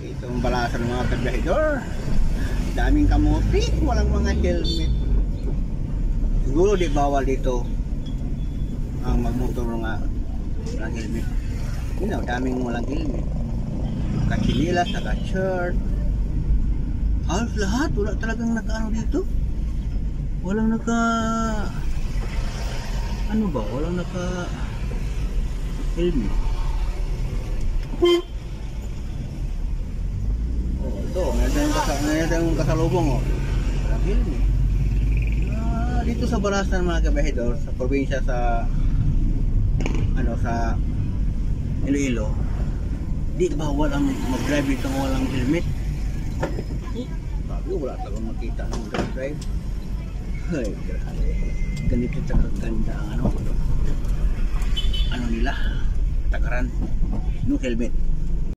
Ito ang balasan ng mga kabiyahidor. Daming kamote, walang mga helmet. Siguro di bawal dito ang magmotor nga walang helmet. Daming walang helmet. Naka-chinilas, naka-shirt. Halos lahat, wala talagang naka-ano dito. Walang naka... Ano ba? Walang naka-helmet. Ito, ngayon yung kasalubong, oh. Walang helmet. Dito sa Balasan mga kabahidor, sa probinsya sa sa Iloilo, di bawal ang mag-drive dito ng walang helmet. Sabi, wala talagang makita ng drive. Ay, grabe. Ganito sa kaganda ang ano nila, takaran, no helmet.